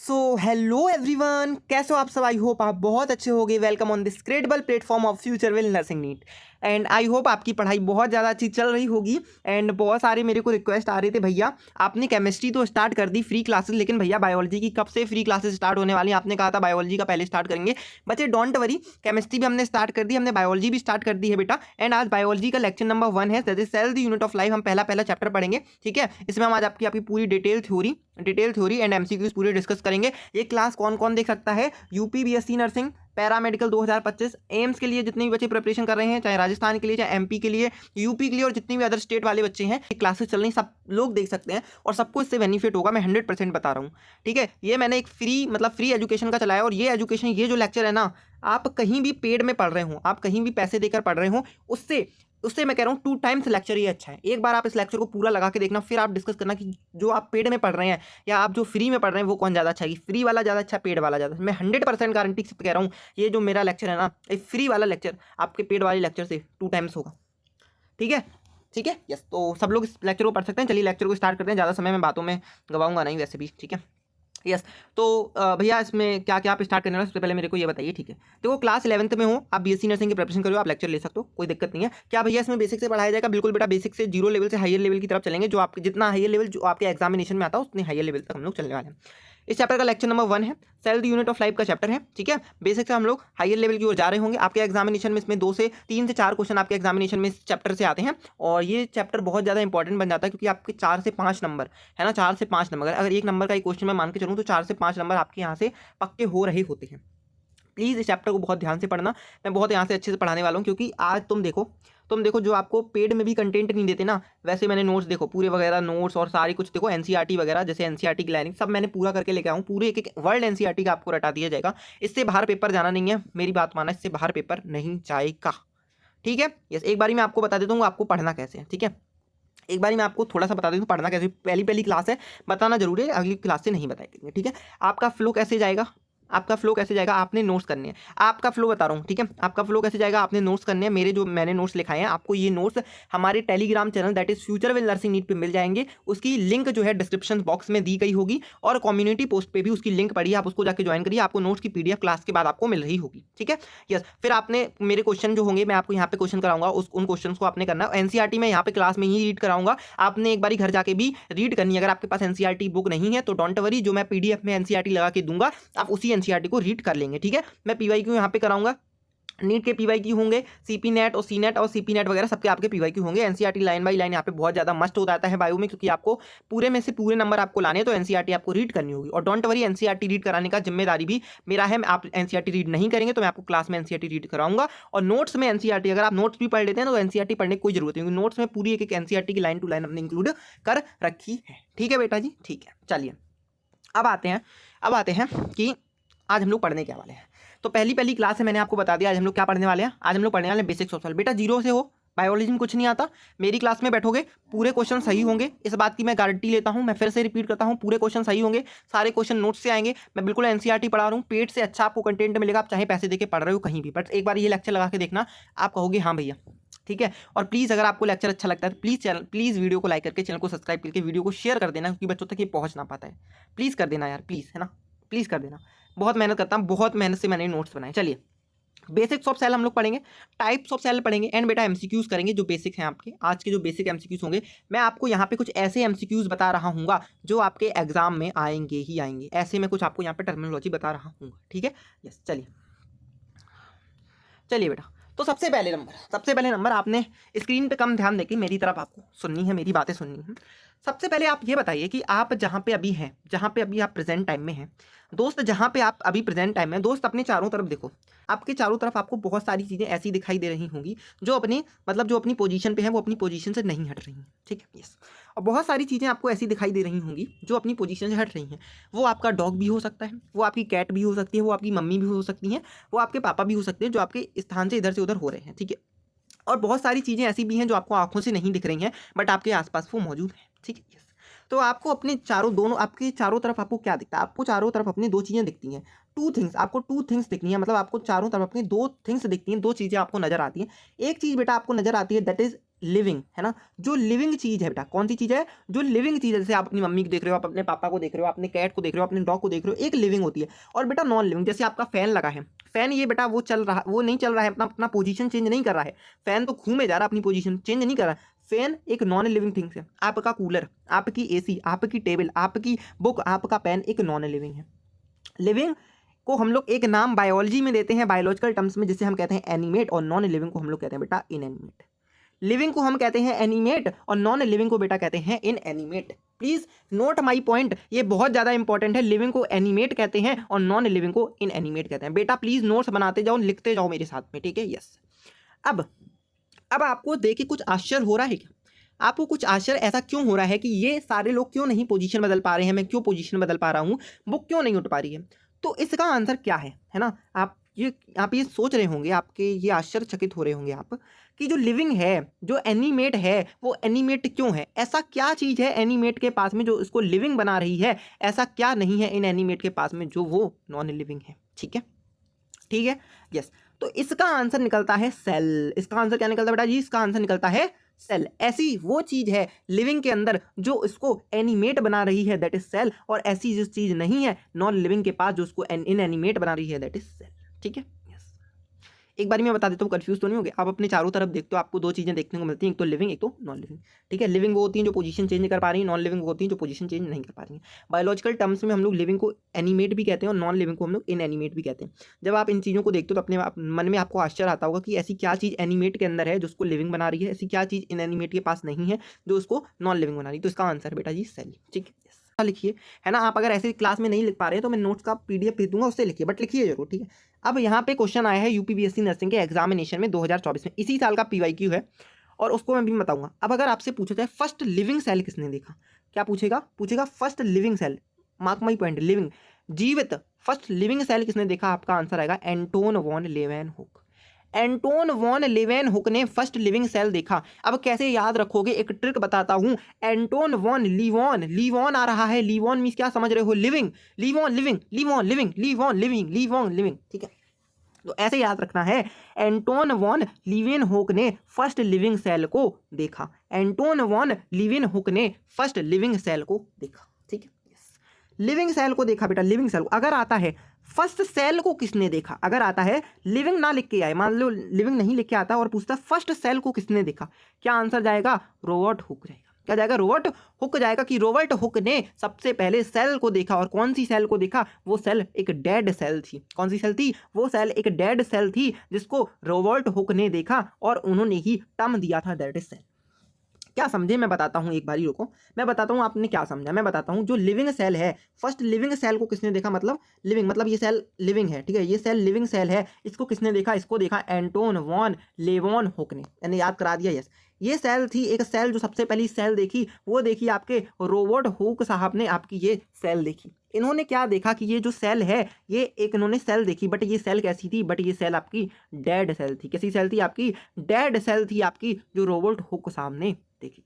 So hello everyone, कैसे हो आप सब। आई होप आप बहुत अच्छे होंगे। Welcome on this credible platform of future will nursing NEET. And I hope आपकी पढ़ाई बहुत ज़्यादा अच्छी चल रही होगी। एंड बहुत सारे मेरे को रिक्वेस्ट आ रहे थे, भैया आपने केमिस्ट्री तो स्टार्ट कर दी फ्री क्लासेस, लेकिन भैया बायोलॉजी की कब से फ्री क्लासेस स्टार्ट होने वाली हैं। आपने कहा था बायोलॉजी का पहले स्टार्ट करेंगे। बच्चे डोंट वरी, केमिस्ट्री भी हमने स्टार्ट कर दी, हमने बायोलॉजी भी स्टार्ट कर दी है बेटा। एंड आज बायोलॉजी का लेक्चर नंबर 1 है, that is cell the unit of life. हम पहला चैप्टर पढ़ेंगे, ठीक है। इसमें हम आज आपकी पूरी डिटेल थ्योरी एंड एमसीक्यूज पूरे डिस्कस करेंगे। ये क्लास कौन कौन देख सकता है? UP BSc nursing, paramedical 2025, AIIMS के लिए जितने भी बच्चे प्रिपरेशन कर रहे हैं, चाहे राजस्थान के लिए, चाहे एमपी के लिए, यूपी के लिए, और जितने भी अदर स्टेट वाले बच्चे हैं, ये क्लासेस चल रही, सब लोग देख सकते हैं और सबको इससे बेनिफिट होगा। मैं 100% बता रहा हूँ, ठीक है। ये मैंने एक फ्री एजुकेशन का चलाया, और ये एजुकेशन, ये जो लेक्चर है ना, आप कहीं भी पेड में पढ़ रहे हो, आप कहीं भी पैसे देकर पढ़ रहे हो, उससे मैं कह रहा हूँ 2 टाइम्स लेक्चर ये अच्छा है। एक बार आप इस लेक्चर को पूरा लगा के देखना, फिर आप डिस्कस करना कि जो आप पेड में पढ़ रहे हैं या आप जो फ्री में पढ़ रहे हैं वो कौन ज़्यादा अच्छा है, फ्री वाला ज़्यादा अच्छा, पेड वाला ज़्यादा। मैं 100% गारंटी से कह रहा हूँ, ये जो मेरा लेक्चर है ना, ये फ्री वाला लेक्चर आपके पेड वाले लेक्चर से 2 टाइम्स होगा, ठीक है। ठीक है, यस। तो सब लोग इस लेक्चर को पढ़ सकते हैं। चलिए लेक्चर को स्टार्ट करते हैं, ज़्यादा समय मैं बातों में गवाऊंगा नहीं वैसे भी, ठीक है। यस, तो भैया इसमें क्या क्या आप स्टार्ट करने वाले, सबसे पहले मेरे को ये बताइए, ठीक है। देखो क्लास 11th में हो, आप बीएससी नर्सिंग की प्रिपरेशन करो, आप लेक्चर ले सकते हो, कोई दिक्कत नहीं है। क्या भैया इसमें बेसिक से पढ़ाया जाएगा? बिल्कुल बेटा, बेसिक से 0 लेवल से हायर लेवल की तरफ चलेंगे। जो आपके जितना हायर लेवल जो आपके एग्जामिनेशन में आता है, उतने हायर लेवल तक हम लोग चलने वाले हैं। इस चैप्टर का लेक्चर नंबर 1 है, cell the unit of life का चैप्टर है, ठीक है। बेसिक से हम लोग हायर लेवल की ओर जा रहे होंगे। आपके एग्जामिनेशन में इसमें 2 से 3 से 4 क्वेश्चन आपके एग्जामिनेशन में इस चैप्टर से आते हैं, और ये चैप्टर बहुत ज़्यादा इंपॉर्टेंट बन जाता है, क्योंकि आपके 4 से 5 नंबर है ना, 4 से 5 नंबर, अगर 1 नंबर का एक क्वेश्चन मैं मान के चलूँ तो 4 से 5 नंबर आपके यहाँ से पक्के हो रहे होते हैं। प्लीज़ इस चैप्टर को बहुत ध्यान से पढ़ना, मैं बहुत यहाँ से अच्छे से पढ़ाने वाला हूँ। क्योंकि आज तुम देखो जो आपको पेड में भी कंटेंट नहीं देते ना, वैसे मैंने नोट्स देखो पूरे वगैरह नोट्स और सारी कुछ देखो, एनसीईआरटी वगैरह, जैसे एनसीईआरटी की लाइनिंग सब मैंने पूरा करके लेके आऊँ, पूरे एक वर्ल्ड एनसीईआरटी का आपको रटा दिया जाएगा। इससे बाहर पेपर जाना नहीं है, मेरी बात माना, इससे बाहर पेपर नहीं जाएगा, ठीक है। यस, एक बारी मैं आपको बता देता हूँ आपको पढ़ना कैसे है, ठीक है। एक बारी मैं आपको थोड़ा सा बता देता हूँ पढ़ना कैसे। पहली क्लास है, बताना जरूरी है, अगली क्लास से नहीं बताएंगे, ठीक है। आपका फ्लो कैसे जाएगा? आपने नोट्स करने हैं। आपका फ्लो बता रहा हूँ, ठीक है। आपका फ्लो कैसे जाएगा? आपने नोट्स करने हैं। मेरे जो मैंने नोट्स लिखाए हैं, आपको ये नोट्स हमारे Telegram channel that is future will nursing NEET पे मिल जाएंगे। उसकी लिंक जो है डिस्क्रिप्शन बॉक्स में दी गई होगी, और कम्युनिटी पोस्ट पे भी उसकी लिंक पड़ी है, आप उसको जाकर ज्वाइन करिए। आपको नोट्स की पीडीएफ क्लास के बाद आपको मिल रही होगी, ठीक है। यस, फिर आपने मेरे क्वेश्चन जो होंगे, मैं आपको यहाँ पे क्वेश्चन कराऊंगा, उन क्वेश्चन को आपने करना है। एनसीईआरटी में यहाँ पे क्लास में ही रीड कराऊंगा, आपने एक बारी घर जाके भी रीड करनी है। अगर आपके पास एनसीईआरटी बुक नहीं है तो डोंट वरी, जो मैं पीडीएफ में एनसीईआरटी लगा के दूंगा, आप उसी एनसीईआरटी को रीड कर लेंगे, ठीक है। मैं पीवाईक्यू यहाँ पे कराऊंगा, नीट के पीवाईक्यू होंगे, सीपी नेट और सी नेट और सीपी नेट वगैरह सबके आपके पीवाईक्यू होंगे। एनसीईआरटी लाइन बाय लाइन यहाँ पे बहुत ज्यादा मस्ट हो जाता है बायो में, क्योंकि आपको पूरे में से पूरे नंबर आपको लाने, तो एनसीईआरटी आपको रीड करनी होगी। और डोंट वरी, एनसीईआरटी रीड कराने का जिम्मेदारी भी मेरा है। आप एनसीईआरटी रीड नहीं करेंगे तो मैं आपको क्लास में एनसीईआरटी रीड कराऊंगा, और नोट्स में एनसीईआरटी, अगर आप नोट्स भी पढ़ लेते हैं तो एनसीईआरटी पढ़ने की कोई जरूरत नहीं, क्योंकि नोट्स में पूरी एक एनसीईआरटी की लाइन टू लाइन हमने इंक्लूड कर रखी है, ठीक है बेटा जी, ठीक है। चलिए अब आते हैं कि आज हम लोग पढ़ने क्या वाले हैं। तो पहली क्लास है, मैंने आपको बता दिया आज हम लोग क्या पढ़ने वाले हैं। आज हम लोग पढ़ने वाले हैं बेसिक्स ऑफ सेल। बेटा 0 से हो, बायोलॉजी में कुछ नहीं आता, मेरी क्लास में बैठोगे, पूरे क्वेश्चन सही होंगे, इस बात की मैं गारंटी लेता हूं। मैं फिर से रिपीट करता हूं, पूरे क्वेश्चन सही होंगे, सारे क्वेश्चन नोट्स से आएंगे। मैं बिल्कुल एनसीईआरटी पढ़ा रहा हूं, पेड से अच्छा आपको कंटेंट मिलेगा, आप चाहे पैसे देके पढ़ रहे हो कहीं भी, बट एक बार ये लेक्चर लगा के देखना, आप कहोगे हाँ भैया, ठीक है। और प्लीज़ अगर आपको लेक्चर अच्छा लगता है तो प्लीज़ वीडियो को लाइक करके, चैनल को सब्सक्राइब करके, वीडियो को शेयर कर देना, क्योंकि बच्चों तक ये पहुँच ना पाता है। प्लीज़ कर देना यार, प्लीज़, है ना, प्लीज़ कर देना। बहुत मेहनत करता हूँ, बहुत मेहनत से मैंने नोट्स बनाए। चलिए बेसिक्स ऑफ सेल हम लोग पढ़ेंगे, टाइप्स ऑफ सेल पढ़ेंगे, एंड बेटा एमसीक्यूज करेंगे जो बेसिक हैं आपके। आज के जो बेसिक एमसीक्यूज होंगे, मैं आपको यहाँ पे कुछ ऐसे एमसीक्यूज बता रहा हूँगा जो आपके एग्जाम में आएंगे ही आएंगे। ऐसे में कुछ आपको यहाँ पे टर्मिनोलॉजी बता रहा हूँ, ठीक है। यस, चलिए बेटा, तो सबसे पहले नंबर आपने स्क्रीन पे कम ध्यान देके मेरी तरफ आपको सुननी है, मेरी बातें सुननी है। सबसे पहले आप ये बताइए कि आप जहाँ पे अभी हैं, जहाँ पे अभी आप प्रेजेंट टाइम में हैं दोस्त, जहाँ पे आप अभी प्रेजेंट टाइम में दोस्त, अपने चारों तरफ देखो। आपके चारों तरफ आपको बहुत सारी चीज़ें ऐसी दिखाई दे रही होंगी जो अपनी पोजीशन पे है, वो अपनी पोजीशन से नहीं हट रही हैं, ठीक है। यस, और बहुत सारी चीज़ें आपको ऐसी दिखाई दे रही होंगी जो अपनी पोजीशन से हट रही हैं। वो आपका डॉग भी हो सकता है, वो आपकी कैट भी हो सकती है, वो आपकी मम्मी भी हो सकती हैं, वो आपके पापा भी हो सकते हैं, जो आपके स्थान से इधर से उधर हो रहे हैं, ठीक है। और बहुत सारी चीज़ें ऐसी भी हैं जो आपको आंखों से नहीं दिख रही हैं, बट आपके आसपास वो मौजूद हैं, ठीक है। यस, तो आपको अपने आपके चारों तरफ आपको क्या दिखता है? आपको चारों तरफ अपनी 2 चीज़ें दिखती हैं, 2 थिंग्स। आपको 2 थिंग्स दिखनी है, मतलब आपको चारों तरफ अपनी 2 थिंग्स दिखती हैं, 2 चीज़ें आपको नजर आती हैं। एक चीज़ बेटा आपको नजर आती है, दैट इज लिविंग, है ना, जो लिविंग चीज़ है बेटा, कौन सी चीज़ है, जो लिविंग चीज़ है। जैसे आप अपनी मम्मी को देख रहे हो, आप अपने पापा को देख रहे हो, अपने कैट को देख रहे हो, अपने डॉग को देख रहे हो, एक लिविंग होती है। और बेटा नॉन लिविंग, जैसे आपका फैन लगा है, फैन ये बेटा वो चल रहा, वो नहीं चल रहा है, अपना अपना पोजीशन चेंज नहीं कर रहा है, फैन तो घूमे जा रहा है, अपनी पोजीशन चेंज नहीं कर रहा है। फैन एक नॉन लिविंग थिंग्स है। आपका कूलर, आपकी एसी, आपकी टेबल, आपकी बुक, आपका पेन एक नॉन लिविंग है। लिविंग को हम लोग एक नाम बायोलॉजी में देते हैं, बायोलॉजिकल टर्म्स में, जिसे हम कहते हैं एनिमेट, और नॉन लिविंग को हम लोग कहते हैं बेटा इनएनिमेट। लिविंग को हम कहते हैं एनिमेट और नॉन लिविंग को बेटा कहते हैं inanimate. Please note my point, ये बहुत ज़्यादा इंपॉर्टेंट है। लिविंग को एनिमेट कहते हैं और नॉन लिविंग को इनएनिमेट कहते हैं। बेटा प्लीज नोट्स बनाते जाओ, लिखते जाओ मेरे साथ में, ठीक है। यस, अब आपको देखिए कुछ आश्चर्य हो रहा है क्या? आपको कुछ आश्चर्य ऐसा क्यों हो रहा है कि ये सारे लोग क्यों नहीं पोजीशन बदल पा रहे हैं, मैं क्यों पोजीशन बदल पा रहा हूँ, बुक क्यों नहीं उठ पा रही है? तो इसका आंसर क्या है ना? आप ये सोच रहे होंगे, आपके ये आश्चर्यचकित हो रहे होंगे आप, कि जो लिविंग है, जो एनिमेट है, वो एनिमेट क्यों है? ऐसा क्या चीज़ है एनिमेट के पास में जो इसको लिविंग बना रही है? ऐसा क्या नहीं है इन एनिमेट के पास में जो वो नॉन लिविंग है? ठीक है, ठीक है, यस। तो इसका आंसर निकलता है सेल। इसका आंसर क्या निकलता है बेटा जी? इसका आंसर निकलता है सेल। ऐसी वो चीज़ है लिविंग के अंदर जो इसको एनिमेट बना रही है, दैट इज सेल। और ऐसी जो चीज़ नहीं है नॉन लिविंग के पास जो उसको इनएनिमेट बना रही है, दैट इज सेल। ठीक है, यस। एक बार मैं बता देता हूँ, कंफ्यूज तो नहीं होगे आप। अपने चारों तरफ देखते हो, आपको दो चीज़ें देखने को मिलती हैं, एक तो लिविंग, एक तो नॉन लिविंग। ठीक है, लिविंग वो होती हैं जो पोजीशन चेंज कर पा रही हैं, नॉन लिविंग वो होती हैं जो पोजीशन चेंज नहीं कर पा रही हैं। बायोलॉजिकल टर्म्स में हम लोग लिविंग को एनिमेट भी कहते हैं और नॉन लिविंग को हम लोग इनएनिमेट भी कहते हैं। जब आप इन चीज़ों को देखते हो तो अपने मन में आपको आश्चर्य आता होगा कि ऐसी क्या चीज़ एनिमेट के अंदर है जो उसको लिविंग बना रही है, ऐसी क्या चीज़ इनएनिमेट के पास नहीं है जो उसको नॉन लिविंग बना रही है। तो इसका आंसर बेटा जी सेल। ठीक है, लिखिए, है ना। आप अगर ऐसे क्लास में नहीं लिख पा रहे तो मैं नोट्स का PDF भेज दूंगा, उससे लिखिए, बट लिखिए जरूर, ठीक है। अब यहाँ पे क्वेश्चन आया है UPBSC नर्सिंग के एग्जामिनेशन में 2024 में, इसी साल का PYQ है और उसको मैं भी बताऊंगा। अब अगर आपसे पूछा जाए फर्स्ट लिविंग सेल किसने देखा, क्या पूछेगा first living cell, mark my point, living, जीवित फर्स्ट लिविंग सेल किसने देखा? आपका आंसर आएगा Anton van Leeuwenhoek. Anton van Leeuwenhoek ने फर्स्ट लिविंग सेल देखा। अब कैसे याद रखोगे, एक ट्रिक बताता हूं। एंटोन वॉन, लीवॉन आ रहा है, लीवॉन मींस क्या समझ रहे हो? Living, Leeuwen living, Leeuwen living, Leeuwen living, Leeuwen living. ठीक है, तो ऐसे याद रखना है। एंटोन वॉन लीवेनहुक ने फर्स्ट लिविंग सेल को देखा। एंटोन वॉन लीवेनहुक ने फर्स्ट लिविंग सेल को देखा। ठीक है, लिविंग सेल को देखा बेटा, लिविंग सेल। अगर आता है फर्स्ट सेल को किसने देखा, अगर आता है लिविंग ना लिख के आए, मान लो लिविंग नहीं लिख के आता और पूछता फर्स्ट सेल को किसने देखा, क्या आंसर जाएगा? रॉबर्ट हुक जाएगा। क्या जाएगा? रॉबर्ट हुक जाएगा, कि रॉबर्ट हुक ने सबसे पहले सेल को देखा। और कौन सी सेल को देखा? वो सेल एक डेड सेल थी। कौन सी सेल थी? वो सेल एक डेड सेल थी जिसको रॉबर्ट हुक ने देखा और उन्होंने ही टर्म दिया था, दैट इज सेल। क्या समझे? मैं बताता हूँ, एक बारी रुको, मैं बताता हूँ आपने क्या समझा। मैं बताता हूँ, जो लिविंग सेल है, फर्स्ट लिविंग सेल को किसने देखा? मतलब लिविंग, मतलब ये सेल लिविंग है, ठीक है, ये सेल लिविंग सेल है। इसको किसने देखा? इसको देखा एंटोन वॉन लेवेनहुक ने। मैंने याद करा दिया, यस। ये सेल थी, एक सेल जो सबसे पहली सेल देखी वो देखी आपके रॉबर्ट हुक साहब ने, आपकी ये सेल देखी। इन्होंने क्या देखा कि ये जो सेल है, ये एक इन्होंने सेल देखी, बट ये सेल कैसी थी? बट ये सेल आपकी डेड सेल थी। कैसी सेल थी? आपकी डेड सेल थी आपकी, जो रॉबर्ट हुक साहब ने देखी।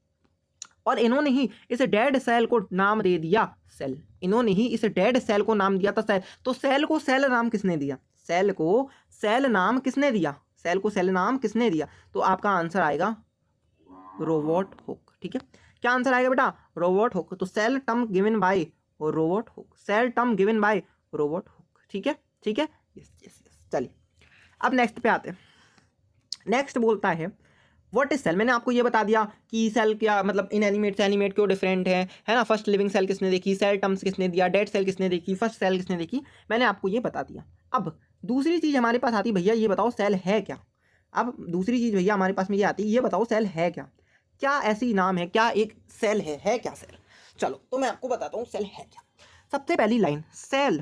और इन्होंने ही इस डेड सेल को नाम दे दिया सेल। इन्होंने ही इस डेड सेल को नाम दिया था सेल। तो सेल को सेल नाम किसने दिया? सेल को सेल नाम किसने दिया? सेल को सेल नाम किसने दिया? तो आपका आंसर आएगा रॉबर्ट हुक। ठीक है, क्या आंसर आएगा बेटा? Robert Hooke. तो cell term given by Robert Hooke, cell term given by Robert Hooke. ठीक है, ठीक है, यस यस यस। चलिए अब नेक्स्ट पे आते हैं। नेक्स्ट बोलता है व्हाट इज सेल। मैंने आपको ये बता दिया कि सेल क्या मतलब इनएनिमेट से एनिमेट क्यों डिफरेंट है ना। फर्स्ट लिविंग सेल किसने देखी, सेल टर्म्स किसने दिया, डेड सेल किसने देखी, फर्स्ट सेल किसने देखी, मैंने आपको ये बता दिया। अब दूसरी चीज़ हमारे पास आती, भैया ये बताओ सेल है क्या। अब दूसरी चीज़ भैया हमारे पास में ये आती, ये बताओ सेल है क्या। क्या ऐसी नाम है, क्या एक सेल है क्या सेल? चलो तो मैं आपको बताता हूँ सेल है क्या। सबसे पहली लाइन, सेल,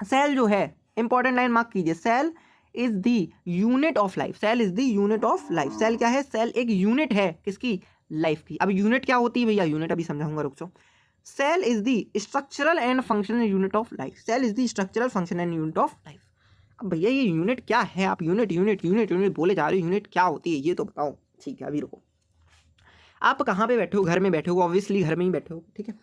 सेल जो है इंपॉर्टेंट लाइन मार्क कीजिए, cell is the unit of life. Cell is the unit of life. Cell क्या है? सेल एक यूनिट है किसकी? लाइफ की। अब यूनिट क्या होती है भैया? यूनिट अभी समझाऊंगा, रुक जाओ। Cell is the structural and functional unit of life. Cell is the structural function and unit of life. अब भैया ये यूनिट क्या है? आप यूनिट यूनिट यूनिट यूनिट बोले जा रहे हो, यूनिट क्या होती है ये तो बताओ। ठीक है, अभी रुको। आप कहाँ पे बैठे हो? घर में बैठे हो, ऑब्वियसली घर में ही बैठे हो, ठीक है।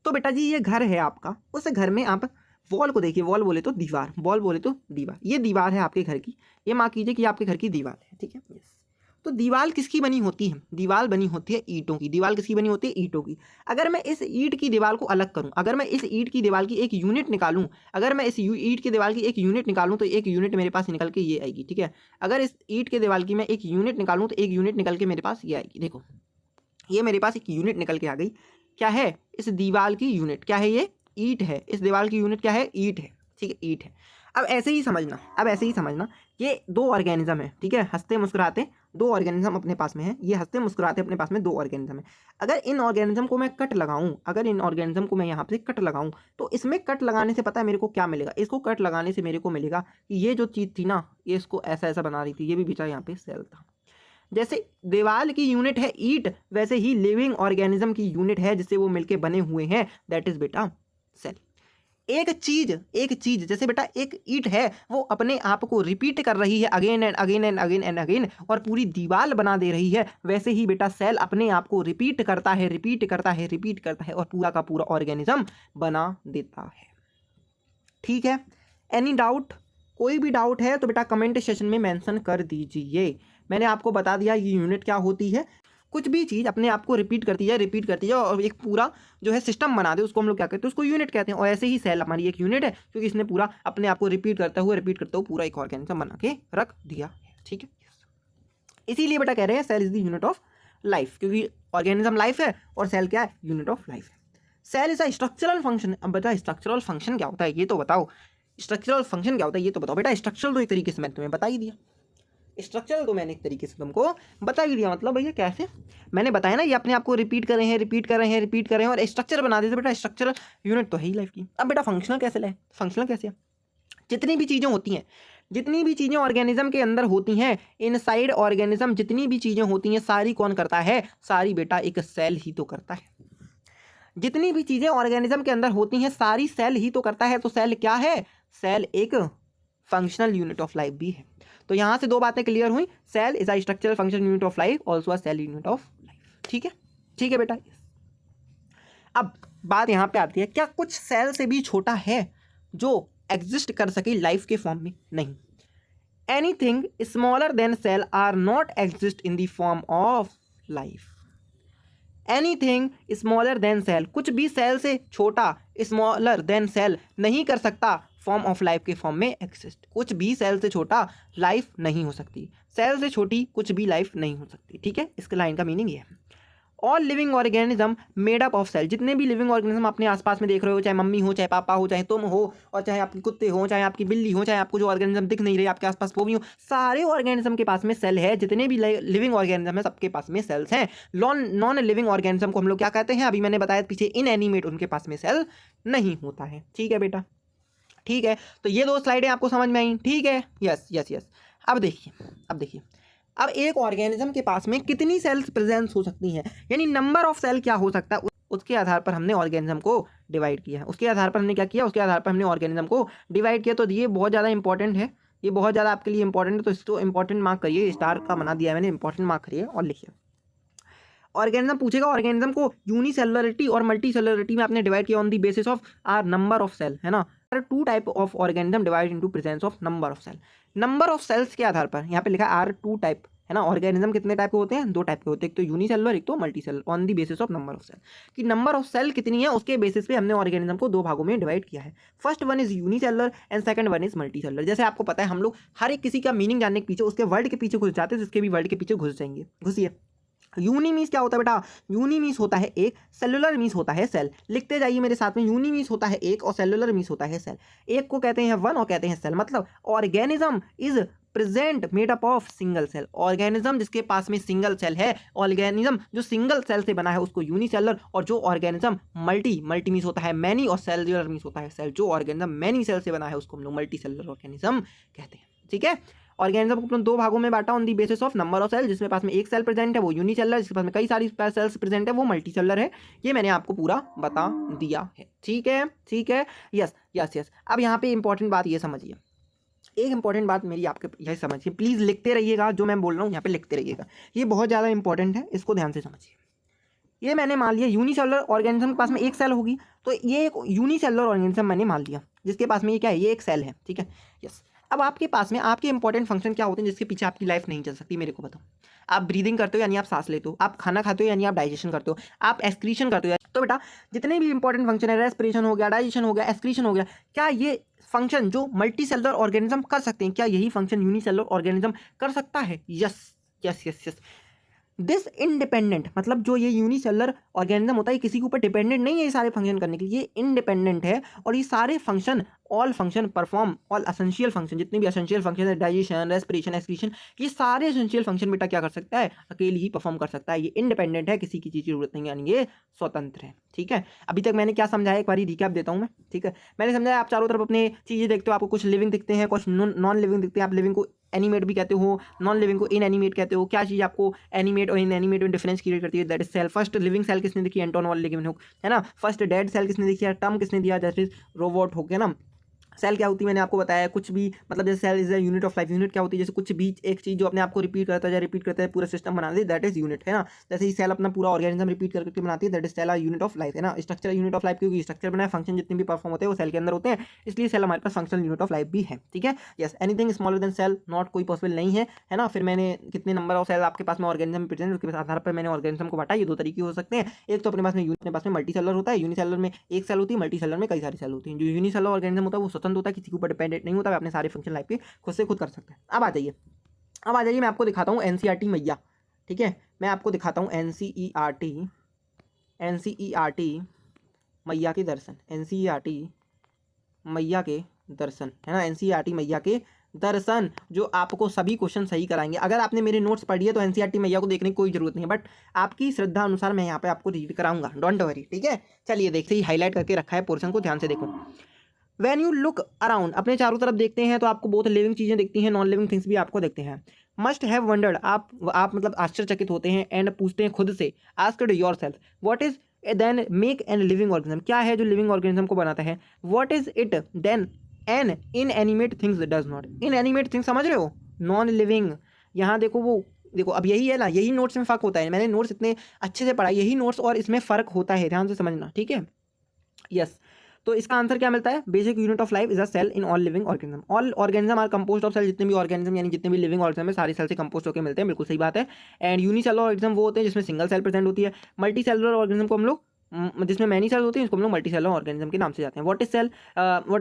तो बेटा जी ये घर है आपका, उस घर में आप वॉल को देखिए, वॉल बोले तो दीवार, वॉल बोले तो दीवार, ये दीवार है आपके घर की, ये मार्क कीजिए कि आपके घर की दीवार है, ठीक है। यस, तो दीवार किसकी बनी होती है? दीवार बनी होती है ईंटों की। दीवार किसकी बनी होती है? ईंटों की। अगर मैं इस ईंट की दीवार को अलग करूं, अगर मैं इस ईंट की दीवार की एक यूनिट निकालूं, अगर मैं इस ईंट की दीवार की एक यूनिट निकालूं तो एक यूनिट मेरे पास निकल के ये आएगी, ठीक है। अगर इस ईंट के दीवार की मैं एक यूनिट निकालूं तो एक यूनिट निकल के मेरे पास ये आएगी। देखो ये मेरे पास एक यूनिट निकल के आ गई। क्या है? इस दीवार की यूनिट क्या है? ये ईंट है। इस दीवार की यूनिट क्या है? ईंट है, ठीक है, ईंट है। अब ऐसे ही समझना, ये दो ऑर्गेनिज्म है, ठीक है, हंसते मुस्कुराते दो ऑर्गेनिज्म अपने पास में है। ये हंसते मुस्कुराते अपने पास में दो ऑर्गेनिज्म है। अगर इन ऑर्गेनिज्म को मैं कट लगाऊं, अगर इन ऑर्गेनिज्म को मैं यहाँ पे कट लगाऊं तो इसमें कट लगाने से पता है मेरे को क्या मिलेगा? इसको कट लगाने से मेरे को मिलेगा कि ये जो चीज़ थी ना, ये इसको ऐसा ऐसा बना रही थी, ये भी बेचारा यहाँ पे सेल था। जैसे दीवार की यूनिट है ईंट, वैसे ही लिविंग ऑर्गेनिज्म की यूनिट है जिससे वो मिलके बने हुए हैं, दैट इज बेटा सेल। एक चीज जैसे बेटा एक ईंट है, वो अपने आप को रिपीट कर रही है again and again and again and again और पूरी दीवार बना दे रही है, वैसे ही बेटा सेल अपने आप को रिपीट करता है और पूरा का पूरा ऑर्गेनिज्म बना देता है। ठीक है, एनी डाउट? कोई भी डाउट है तो बेटा कमेंट सेशन में मेंशन कर दीजिए। मैंने आपको बता दिया ये यूनिट क्या होती है। कुछ भी चीज़ अपने आप को रिपीट करती है और एक पूरा जो है सिस्टम बना दे, उसको हम लोग क्या कहते हैं? उसको यूनिट कहते हैं। और ऐसे ही सेल हमारी एक यूनिट है क्योंकि इसने पूरा अपने आप को रिपीट करते हुए पूरा एक ऑर्गेनिज्म बना के रख दिया है। ठीक है, इसीलिए बेटा कह रहे हैं cell is the unit of life, क्योंकि ऑर्गेनिज्म लाइफ है और सेल क्या है? यूनिट ऑफ लाइफ है। Cell is a structural function. अब बेटा स्ट्रक्चरल फंक्शन क्या होता है ये तो बताओ। स्ट्रक्चरल फंक्शन क्या होता है ये तो बताओ बेटा। स्ट्रक्चरल तो एक तरीके से मैंने तुम्हें बता ही दिया। स्ट्रक्चरल तो मैंने एक तरीके से तुमको बता ही दिया। मतलब भैया कैसे? मैंने बताया ना, ये अपने आप को रिपीट कर रहे हैं और स्ट्रक्चर बना देते। बेटा स्ट्रक्चरल यूनिट तो है ही लाइफ की। अब बेटा फंक्शनल कैसे है? फंक्शनल कैसे है? जितनी भी चीज़ें ऑर्गेनिज्म के अंदर होती हैं, इनसाइड ऑर्गेनिज्म जितनी भी चीज़ें होती हैं सारी कौन करता है? सारी बेटा एक सेल ही तो करता है। जितनी भी चीज़ें ऑर्गेनिज्म के अंदर होती हैं सारी सेल ही तो करता है। तो सेल क्या है? सेल एक फंक्शनल यूनिट ऑफ लाइफ भी है। तो यहाँ से दो बातें क्लियर हुई। Cell is a structural function unit of life, also a cell unit of life. ठीक है, ठीक है बेटा। अब बात यहाँ पे आती है, क्या कुछ सेल से भी छोटा है जो एग्जिस्ट कर सके लाइफ के फॉर्म में? नहीं। Anything smaller than cell are not exist in the form of life. Anything smaller than cell, कुछ भी सेल से छोटा, स्मॉलर देन सेल नहीं कर सकता फॉर्म ऑफ लाइफ के फॉर्म में एग्जिस्ट। कुछ भी सेल से छोटा लाइफ नहीं हो सकती, सेल से छोटी कुछ भी लाइफ नहीं हो सकती। ठीक है, इसके लाइन का मीनिंग ये है। All living organism made up of cell. जितने भी लिविंग ऑर्गेनिज्म अपने आसपास में देख रहे हो, चाहे मम्मी हो, चाहे पापा हो, चाहे तुम हो, और चाहे आपके कुत्ते हो, चाहे आपकी बिल्ली हो, चाहे आपको जो ऑर्गेनिज्म दिख नहीं रहे आपके आसपास वो भी हो, सारे ऑर्गेनिज्म के पास में सेल है। जितने भी लिविंग ऑर्गेनिज्म है सबके पास में सेल्स हैं। नॉन लिविंग ऑर्गेनिज्म को हम लोग क्या कहते हैं? अभी मैंने बताया पीछे, इनएनिमेट, उनके पास में सेल नहीं होता है। ठीक है बेटा, ठीक है। तो ये दो स्लाइडें आपको समझ में आई? ठीक है, यस यस यस। अब देखिए अब एक ऑर्गेनिज्म के पास में कितनी सेल्स प्रेजेंस हो सकती हैं, यानी नंबर ऑफ सेल क्या हो सकता है, उसके आधार पर हमने ऑर्गेनिज्म को डिवाइड किया है। उसके आधार पर हमने क्या किया? उसके आधार पर हमने ऑर्गेनिज्म को डिवाइड किया। तो ये बहुत ज़्यादा इंपॉर्टेंट है, ये बहुत ज़्यादा आपके लिए इंपॉर्टेंट है। तो इसको इंपॉर्टेंट मार्क करिए, स्टार का बना दिया है मैंने, इंपॉर्टेंट मार्क करिए और लिखिए। ऑर्गेनिज्म पूछेगा, ऑर्गेनिज्म को यूनिसेलुलरिटी और मल्टीसेलुलरिटी में आपने डिवाइड किया on the basis of our number of cell, है ना। Two type of organism divide into presence of number of cell. Number of cells के आधार पर यहाँ पे लिखा आर टू टाइप, है ना। ऑर्गेनिज्म कितने टाइप के होते हैं? दो टाइप के होते हैं, एक तो यूनिसेलुलर, एक तो multicellular, on the basis of number of cell. कि नंबर ऑफ सेल कितनी है उसके बेसिस पे हमने ऑर्गेनिज्म को दो भागों में डिवाइड किया है। First one is unicellular and second one is multicellular. जैसे आपको पता है हम लोग हर एक किसी का मीनिंग जानने के पीछे उसके वर्ड के पीछे घुस जाते हैं, जिसके भी वर्ड के पीछे घुस जाएंगे। घुसिए। यूनी मीन्स क्या होता है बेटा? यूनी मीन्स होता है एक, सेलुलर मीन्स होता है सेल। लिखते जाइए मेरे साथ में। यूनी मीन्स होता है एक और सेलुलर मीन्स होता है सेल। एक को कहते हैं वन और कहते हैं सेल। मतलब organism is present made up of single cell. Organism जिसके पास में सिंगल सेल है, ऑर्गेनिज्म जो सिंगल सेल से बना है उसको यूनिसेलुलर, और जो ऑर्गेनिज्म मल्टी मीन्स होता है मैनी और सेलुलर मीन्स होता है सेल। जो ऑर्गेनिज्म मैनी सेल से बना है उसको हम लोग मल्टी सेलुलर ऑर्गेनिज्म कहते हैं। ठीक है, ऑर्गेनिज्म को दो भागों में बांटा on the basis of number of cell. जिसमें पास में एक सेल प्रेजेंट है वो यूनिसेलुलर, जिसके पास में कई सारी सेल्स प्रेजेंट है वो मल्टीसेलुलर है। ये मैंने आपको पूरा बता दिया है। ठीक है, ठीक है, यस यस यस। अब यहाँ पे इंपॉर्टेंट बात ये समझिए, एक इंपॉर्टेंट बात मेरी आपके यही समझिए, प्लीज़ लिखते रहिएगा। जो मैं बोल रहा हूँ यहाँ पे लिखते रहिएगा, ये बहुत ज़्यादा इंपॉर्टेंट है, इसको ध्यान से समझिए। ये मैंने मान लिया यूनिसेलुलर ऑर्गेनिज्म के पास में एक सेल होगी, तो ये एक यूनिसेलुलर ऑर्गेनिज्म मैंने मान लिया जिसके पास में ये क्या है? ये एक सेल है। ठीक है, यस। अब आपके पास में आपके इंपॉर्टेंट फंक्शन क्या होते हैं जिसके पीछे आपकी लाइफ नहीं चल सकती, मेरे को बताओ। आप ब्रीदिंग करते हो यानी आप सांस लेते हो, आप खाना खाते हो यानी आप डाइजेशन करते हो, आप एक्सक्रीशन करते हो। तो बेटा जितने भी इंपॉर्टेंट फंक्शन है, रेस्पिरेशन हो गया, डाइजेशन हो गया, एक्सक्रीशन हो गया, क्या ये फंक्शन जो मल्टी सेलुलर ऑर्गेनिज्म कर सकते हैं, क्या यही फंक्शन यूनिसेलुलर ऑर्गेनिज्म कर सकता है? Yes yes yes yes. This independent मतलब जो ये यूनिसेलुलर ऑर्गेनिज्म होता है ये किसी के ऊपर डिपेंडेंट नहीं है ये सारे फंक्शन करने के लिए, ये इंडिपेंडेंट है। और ये सारे function all function perform all essential function, जितने भी एसेंशियल फंक्शन है, डाइजेशन, रेस्पिरेशन, एक्सक्रीशन, ये सारे एसेंशियल फंक्शन बेटा क्या कर सकता है? अकेले ही परफॉर्म कर सकता है। ये इंडिपेंडेंट है, किसी की चीज़ की जरूरत नहीं है, यानी ये स्वतंत्र है। ठीक है, अभी तक मैंने क्या समझाया एक बार रिकैप देता हूँ मैं। ठीक है, मैंने समझाया आप चारों तरफ अपने चीज़ें देखते हो, आपको कुछ लिविंग दिखते हैं, कुछ नॉन लिविंग दिखते हैं। आप लिविंग को एनिमेट भी कहते हो, नॉन लिविंग को इन एनिमेट कहते हो। क्या चीज़ आपको एनिमेट और इन एनिमेट में डिफरेंस क्रिएट करती है? That is cell. First living cell किसने देखी? एंटोन वाल लिविंग है ना। फर्स्ट डेड सेल किसने देखी है? टर्म किसने दिया? दैट इज रोबोट हो गया ना। सेल क्या होती है मैंने आपको बताया, कुछ भी मतलब जैसे cell is a unit of life. Unit क्या होती है? जैसे कुछ भी एक चीज़ जो अपने आप को रिपीट करता है पूरा सिस्टम बना दे, दैट इज यूनिट है ना। जैसे ही सेल अपना पूरा ऑर्गेनिज्म रिपीट करके बनाती है, that is cell unit of life है ना। स्ट्रक्चर यूनिट ऑफ लाइफ क्योंकि स्ट्रक्चर बनाए, फंक्शन जितने भी परफॉर्म होते हैं वो सेल के अंदर होते हैं, इसलिए सेल हमारे पास फंक्शनल यूनिट ऑफ लाइफ भी है। ठीक है, yes. Anything smaller than cell not कोई पॉसिबल नहीं है ना। फिर मैंने कितने नंबर ऑफ सेल आपके पास में ऑर्गेनिज्म प्रेजेंट, उसके आधार पर मैंने ऑर्गेनिज्म को बांटा। ये दो तरीके हो सकते हैं, एक तो अपने पास में मल्टी सेलर होता है, यूनिसेलर में एक सेल होती है, मल्टी सेलर में कई सारी सेल होती हैं। जो यूनिसेलर ऑर्गेनिज्म होता है वो स्वतंत्र होता है, किसी के ऊपर डिपेंडेंट नहीं होता, अपने सारे फंक्शन लाइफ के खुद से खुद कर सकते हैं। अब आ जाइए मैं आपको दिखाता हूँ एनसीईआरटी मैया। ठीक है, मैं आपको दिखाता हूँ एनसीईआरटी मैया के दर्शन, एनसीईआरटी मैया के दर्शन है ना। एनसीईआरटी मैया के दर्शन जो आपको सभी क्वेश्चन सही कराएंगे। अगर आपने मेरे नोट्स पढ़ी है तो एनसीईआरटी मैया को देखने की कोई जरूरत नहीं है, बट आपकी श्रद्धा अनुसार मैं यहाँ पे आपको रीड कराऊंगा, डोंट वरी। ठीक है, चलिए देखते ही हाईलाइट करके रखा है पोर्शन को, ध्यान से देखो। वैन यू लुक अराउंड, अपने चारों तरफ देखते हैं तो आपको बहुत लिविंग चीज़ें दिखती हैं, नॉन लिविंग थिंग्स भी आपको देखते हैं। मस्ट हैव वंडर्ड, आप मतलब आश्चर्यचकित होते हैं। एंड पूछते हैं खुद से, asked yourself what is then make an living organism, क्या है जो लिविंग ऑर्गेनिज्म को बनाता है? What is it then an inanimate things does not, inanimate things समझ रहे हो, नॉन लिविंग। यहाँ देखो वो देखो, अब यही है ना, यही नोट्स में फ़र्क होता है। मैंने नोट्स इतने अच्छे से पढ़ा, यही नोट्स और इसमें फ़र्क होता है, ध्यान से समझना। ठीक है, यस। तो इसका आंसर क्या मिलता है? Basic unit of life is a cell in all living organism. All organism are composed of cell, जितने भी ऑर्गेनिज्म यानी जितने भी लिविंग ऑर्गेनिज्म है सारी सेल से कंपोस्ट होकर मिलते हैं, बिल्कुल सही बात है। एंड यूनिसेलुलर ऑर्गेनिज्म वो होते हैं जिसमें सिंगल सेल प्रेजेंट होती है। मल्टी सेलुलर ऑर्गेनिज्म को हम लोग जिसमें मैनी सेल होती हैं इसको हम लोग मल्टी सेलुलर ऑर्गेनिज्म के नाम से जाते हैं। व्हाट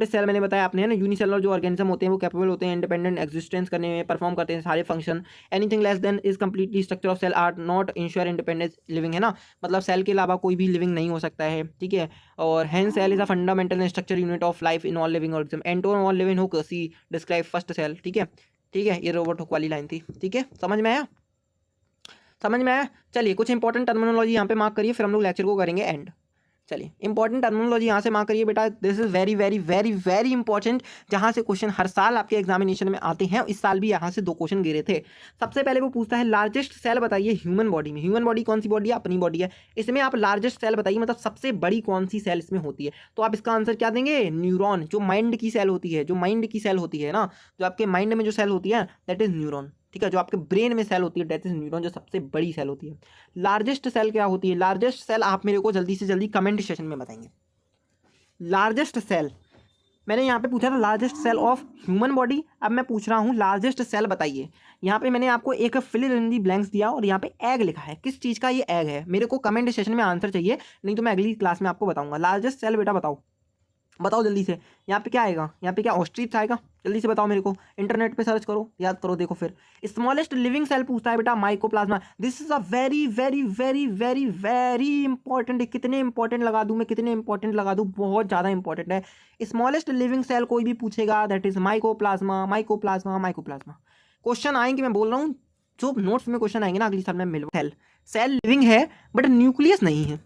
इज सेल मैंने बताया आपने है ना। यूनिसेलुलर जो ऑर्गेनिज्म होते हैं वो कैपेबल होते हैं इंडिपेंडेंट एग्जिस्टेंस करने में, परफॉर्म करते हैं सारे function. Anything less than is completely structure of cell are not insure independence living है ना, मतलब सेल के अलावा कोई भी लिविंग नहीं हो सकता है। ठीक है, और hence cell is a fundamental structure unit of life in all living organism. Anton Leeuwenhoek see describe first cell. ठीक है, ये रोबोट हुक वाली लाइन थी। ठीक है, समझ में आया? चलिए कुछ इंपॉर्टेंट टर्मिनोलॉजी यहाँ पे मार्क करिए, फिर हम लोग लेक्चर को करेंगे एंड। चलिए इंपॉर्टेंट टर्मिनोलॉजी यहाँ से मार्क करिए बेटा, this is very very very very important, जहाँ से क्वेश्चन हर साल आपके एग्जामिनेशन में आते हैं। इस साल भी यहाँ से 2 क्वेश्चन गिरे थे। सबसे पहले वो पूछता है लार्जेस्ट सेल बताइए ह्यूमन बॉडी में। ह्यूमन बॉडी कौन सी बॉडी है? अपनी बॉडी है। इसमें आप लार्जेस्ट सेल बताइए, मतलब सबसे बड़ी कौन सी सेल इसमें होती है? तो आप इसका आंसर क्या देंगे? न्यूरॉन। जो माइंड की सेल होती है ना, जो आपके माइंड में जो सेल होती है दैट इज न्यूरॉन। ठीक है, जो आपके ब्रेन में सेल होती है दैट इज न्यूरॉन, जो सबसे बड़ी सेल होती है। लार्जेस्ट सेल क्या होती है? लार्जेस्ट सेल आप मेरे को जल्दी से जल्दी कमेंट सेशन में बताएंगे। लार्जेस्ट सेल मैंने यहाँ पे पूछा था largest cell of human body, अब मैं पूछ रहा हूँ लार्जेस्ट सेल बताइए। यहाँ पे मैंने आपको एक फिल इन दी ब्लैंक्स दिया और यहाँ पे एग लिखा है, किस चीज़ का ये एग है? मेरे को कमेंट सेशन में आंसर चाहिए, नहीं तो मैं अगली क्लास में आपको बताऊँगा। लार्जेस्ट सेल बेटा बताओ जल्दी से। यहाँ पे क्या आएगा? यहाँ पे क्या ऑस्ट्रिच आएगा? जल्दी से बताओ मेरे को, इंटरनेट पे सर्च करो, याद करो, देखो। फिर स्मॉलेस्ट लिविंग सेल पूछता है बेटा, mycoplasma. This is a very very very very very important. कितने इंपॉर्टेंट लगा दूँ? बहुत ज़्यादा इंपॉर्टेंट है। स्मॉलेस्ट लिविंग सेल कोई भी पूछेगा दैट इज माइकोप्लाज्मा। क्वेश्चन आएंगे, मैं बोल रहा हूँ, जो नोट्स में क्वेश्चन आएंगे ना अगली साल में मिल। सेल लिविंग है बट न्यूक्लियस नहीं है,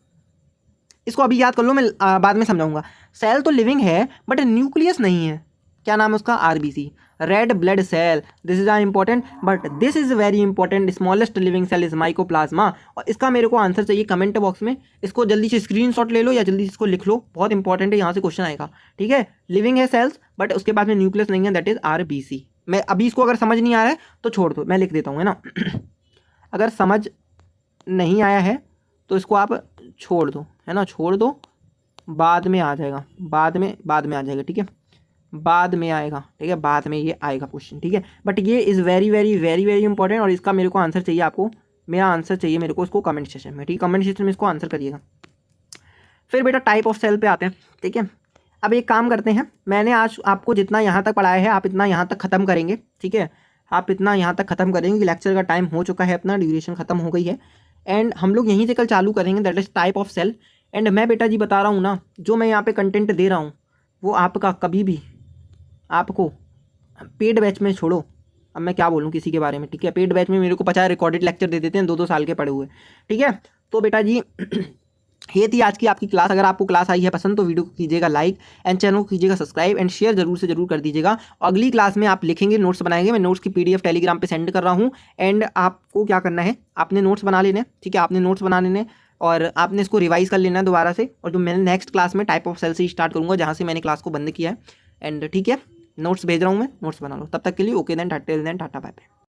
इसको अभी याद कर लो, मैं बाद में समझाऊंगा। सेल तो लिविंग है बट न्यूक्लियस नहीं है। क्या नाम है उसका? RBC, red blood cell. This is important, but this is very important. Smallest living cell is mycoplasma. और इसका मेरे को आंसर चाहिए कमेंट बॉक्स में। इसको जल्दी से स्क्रीनशॉट ले लो या जल्दी से इसको लिख लो, बहुत इंपॉर्टेंट है, यहाँ से क्वेश्चन आएगा। ठीक है, लिविंग है सेल्स बट उसके बाद में न्यूक्लियस नहीं है, दैट इज आरबीसी। मैं अभी इसको अगर समझ नहीं आ रहा है तो छोड़ दो, मैं लिख देता हूँ, है ना। अगर समझ नहीं आया है तो इसको आप छोड़ दो, है ना, बाद में आ जाएगा, बाद में आ जाएगा। ठीक है, बाद में आएगा, ठीक है, बाद में ये आएगा क्वेश्चन, ठीक है। बट ये is very very very very important और इसका मेरे को आंसर चाहिए, आपको मेरा आंसर चाहिए मेरे को इसको कमेंट सेक्शन में, ठीक है, कमेंट सेक्शन में इसको आंसर करिएगा। फिर बेटा टाइप ऑफ सेल पे आते हैं, ठीक है। अब एक काम करते हैं, मैंने आज आपको जितना यहाँ तक पढ़ाया है आप इतना यहाँ तक ख़त्म करेंगे, ठीक है, आप इतना यहाँ तक ख़त्म करेंगे। लेक्चर का टाइम हो चुका है, अपना ड्यूरेशन ख़त्म हो गई है एंड हम लोग यहीं से कल चालू करेंगे, that is type of cell. And मैं बेटा जी बता रहा हूँ ना, जो मैं यहाँ पे कंटेंट दे रहा हूँ वो आपका कभी भी आपको पेड बैच में छोड़ो, अब मैं क्या बोलूँ किसी के बारे में, ठीक है। पेड बैच में मेरे को 50 रिकॉर्डेड लेक्चर दे देते हैं 2-2 साल के पढ़े हुए, ठीक है। तो बेटा जी ये थी आज की आपकी क्लास। अगर आपको क्लास आई है पसंद तो वीडियो को कीजिएगा लाइक एंड चैनल को कीजिएगा सब्सक्राइब एंड शेयर जरूर से जरूर कर दीजिएगा। अगली क्लास में आप लिखेंगे, नोट्स बनाएंगे, मैं नोट्स की PDF टेलीग्राम पे सेंड कर रहा हूँ। एंड आपको क्या करना है, आपने नोट्स बना लेने, ठीक है, आपने नोट्स बना लेने और आपने इसको रिवाइज कर लेना है दोबारा से। और जो मैंने नेक्स्ट क्लास में टाइप ऑफ सेल से स्टार्ट करूँगा जहाँ से मैंने क्लास को बंद किया है। एंड ठीक है, नोट्स भेज रहा हूँ मैं, नोट्स बना लो। तब तक के लिए okay then tata bye bye.